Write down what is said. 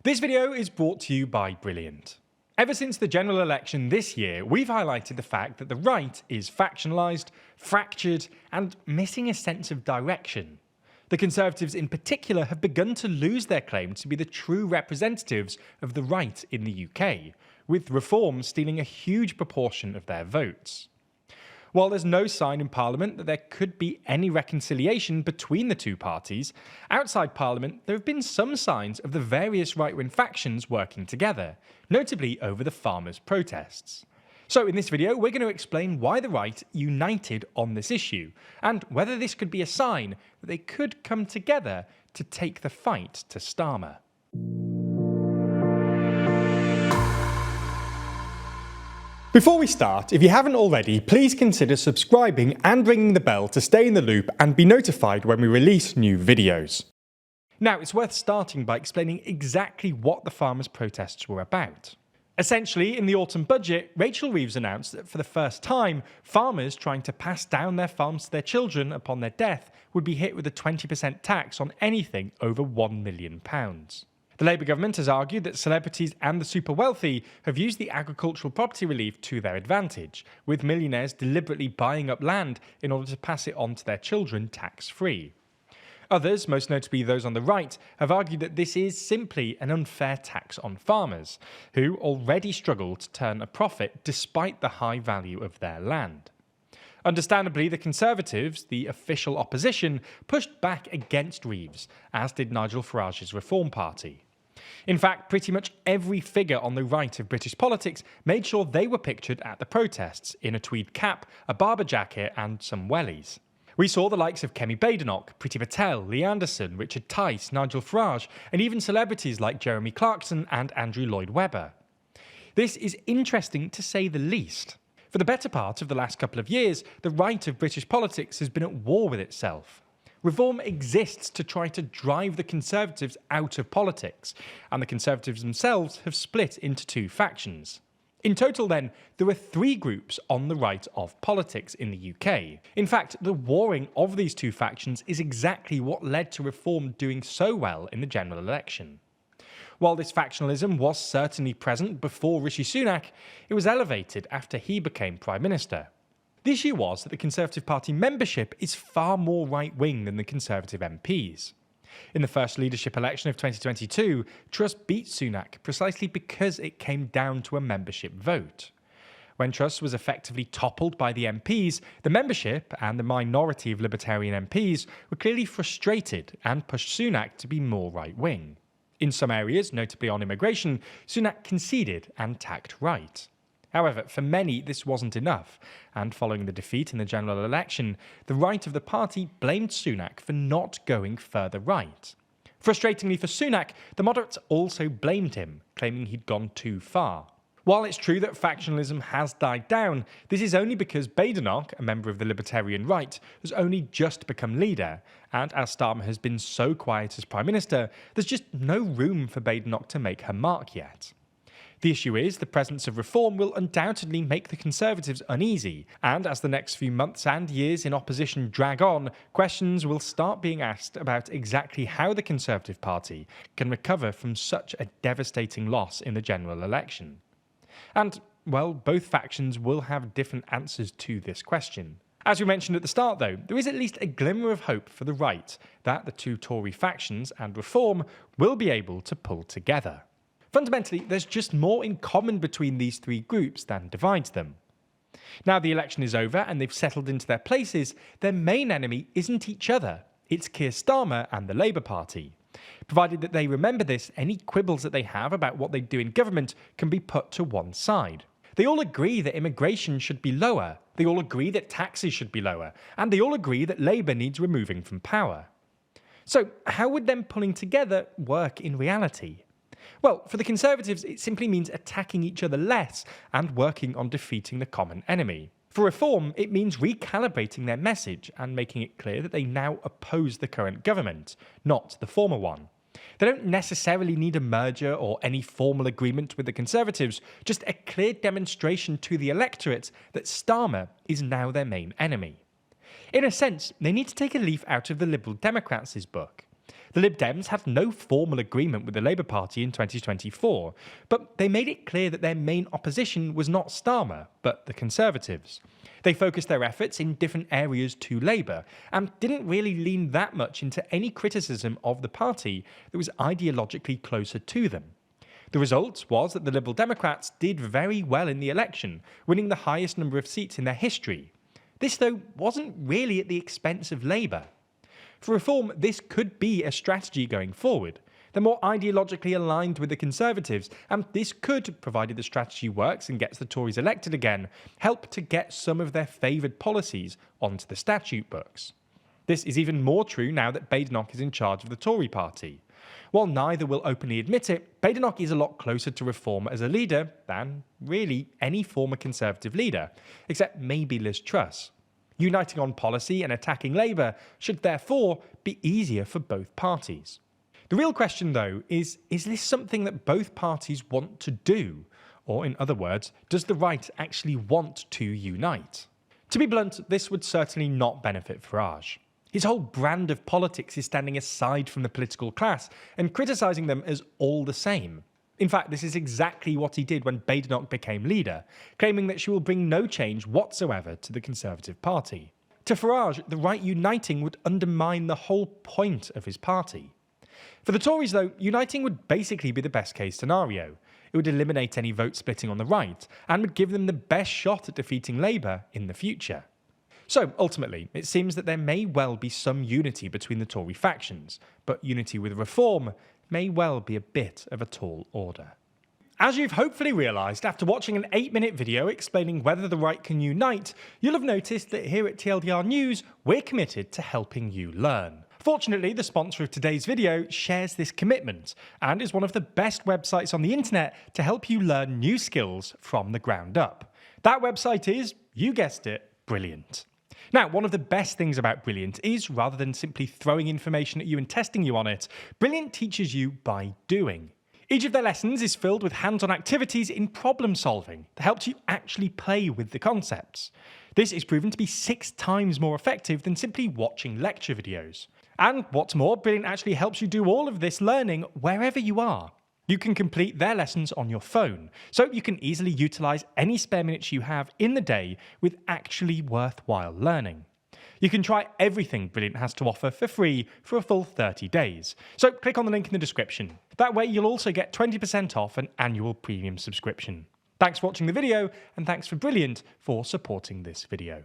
This video is brought to you by Brilliant. Ever since the general election this year, we've highlighted the fact that the right is factionalised, fractured, and missing a sense of direction. The Conservatives in particular have begun to lose their claim to be the true representatives of the right in the UK, with Reform stealing a huge proportion of their votes. While there's no sign in Parliament that there could be any reconciliation between the two parties, outside Parliament there have been some signs of the various right-wing factions working together, notably over the farmers' protests. So in this video we're going to explain why the right united on this issue, and whether this could be a sign that they could come together to take the fight to Starmer. Before we start, if you haven't already, please consider subscribing and ringing the bell to stay in the loop and be notified when we release new videos. Now, it's worth starting by explaining exactly what the farmers' protests were about. Essentially, in the autumn budget, Rachel Reeves announced that for the first time, farmers trying to pass down their farms to their children upon their death would be hit with a 20% tax on anything over £1 million. The Labour government has argued that celebrities and the super wealthy have used the agricultural property relief to their advantage, with millionaires deliberately buying up land in order to pass it on to their children tax-free. Others, most notably those on the right, have argued that this is simply an unfair tax on farmers, who already struggle to turn a profit despite the high value of their land. Understandably, the Conservatives, the official opposition, pushed back against Reeves, as did Nigel Farage's Reform Party. In fact, pretty much every figure on the right of British politics made sure they were pictured at the protests, in a tweed cap, a Barber jacket and some wellies. We saw the likes of Kemi Badenoch, Priti Patel, Lee Anderson, Richard Tice, Nigel Farage, and even celebrities like Jeremy Clarkson and Andrew Lloyd Webber. This is interesting to say the least. For the better part of the last couple of years, the right of British politics has been at war with itself. Reform exists to try to drive the Conservatives out of politics, and the Conservatives themselves have split into two factions. In total, then, there are three groups on the right of politics in the UK. In fact, the warring of these two factions is exactly what led to Reform doing so well in the general election. While this factionalism was certainly present before Rishi Sunak, it was elevated after he became Prime Minister. The issue was that the Conservative Party membership is far more right-wing than the Conservative MPs. In the first leadership election of 2022, Truss beat Sunak precisely because it came down to a membership vote. When Truss was effectively toppled by the MPs, the membership and the minority of Libertarian MPs were clearly frustrated and pushed Sunak to be more right-wing. In some areas, notably on immigration, Sunak conceded and tacked right. However, for many this wasn't enough, and following the defeat in the general election, the right of the party blamed Sunak for not going further right. Frustratingly for Sunak, the moderates also blamed him, claiming he'd gone too far. While it's true that factionalism has died down, this is only because Badenoch, a member of the Libertarian right, has only just become leader, and as Starmer has been so quiet as Prime Minister, there's just no room for Badenoch to make her mark yet. The issue is the presence of Reform will undoubtedly make the Conservatives uneasy, and as the next few months and years in opposition drag on, questions will start being asked about exactly how the Conservative Party can recover from such a devastating loss in the general election. And, well, both factions will have different answers to this question. As we mentioned at the start, though, there is at least a glimmer of hope for the right that the two Tory factions and Reform will be able to pull together. Fundamentally, there's just more in common between these three groups than divides them. Now the election is over and they've settled into their places, their main enemy isn't each other, it's Keir Starmer and the Labour Party. Provided that they remember this, any quibbles that they have about what they do in government can be put to one side. They all agree that immigration should be lower, they all agree that taxes should be lower, and they all agree that Labour needs removing from power. So how would them pulling together work in reality? Well, for the Conservatives, it simply means attacking each other less and working on defeating the common enemy. For Reform, it means recalibrating their message and making it clear that they now oppose the current government, not the former one. They don't necessarily need a merger or any formal agreement with the Conservatives, just a clear demonstration to the electorate that Starmer is now their main enemy. In a sense, they need to take a leaf out of the Liberal Democrats' book. The Lib Dems had no formal agreement with the Labour Party in 2024, but they made it clear that their main opposition was not Starmer, but the Conservatives. They focused their efforts in different areas to Labour, and didn't really lean that much into any criticism of the party that was ideologically closer to them. The result was that the Liberal Democrats did very well in the election, winning the highest number of seats in their history. This, though, wasn't really at the expense of Labour. For Reform, this could be a strategy going forward. They're more ideologically aligned with the Conservatives, and this could, provided the strategy works and gets the Tories elected again, help to get some of their favoured policies onto the statute books. This is even more true now that Badenoch is in charge of the Tory party. While neither will openly admit it, Badenoch is a lot closer to Reform as a leader than, really, any former Conservative leader, except maybe Liz Truss. Uniting on policy and attacking Labour should therefore be easier for both parties. The real question, though, is this something that both parties want to do? Or, in other words, does the right actually want to unite? To be blunt, this would certainly not benefit Farage. His whole brand of politics is standing aside from the political class and criticising them as all the same. In fact, this is exactly what he did when Badenoch became leader, claiming that she will bring no change whatsoever to the Conservative Party. To Farage, the right uniting would undermine the whole point of his party. For the Tories, though, uniting would basically be the best case scenario. It would eliminate any vote splitting on the right, and would give them the best shot at defeating Labour in the future. So, ultimately, it seems that there may well be some unity between the Tory factions, but unity with Reform may well be a bit of a tall order. As you've hopefully realised after watching an 8-minute video explaining whether the right can unite, you'll have noticed that here at TLDR News, we're committed to helping you learn. Fortunately, the sponsor of today's video shares this commitment and is one of the best websites on the internet to help you learn new skills from the ground up. That website is, you guessed it, Brilliant. Now, one of the best things about Brilliant is, rather than simply throwing information at you and testing you on it, Brilliant teaches you by doing. Each of their lessons is filled with hands-on activities in problem solving that helps you actually play with the concepts. This is proven to be 6 times more effective than simply watching lecture videos. And what's more, Brilliant actually helps you do all of this learning wherever you are. You can complete their lessons on your phone, so you can easily utilise any spare minutes you have in the day with actually worthwhile learning. You can try everything Brilliant has to offer for free for a full 30 days, so click on the link in the description. That way you'll also get 20% off an annual premium subscription. Thanks for watching the video, and thanks for Brilliant for supporting this video.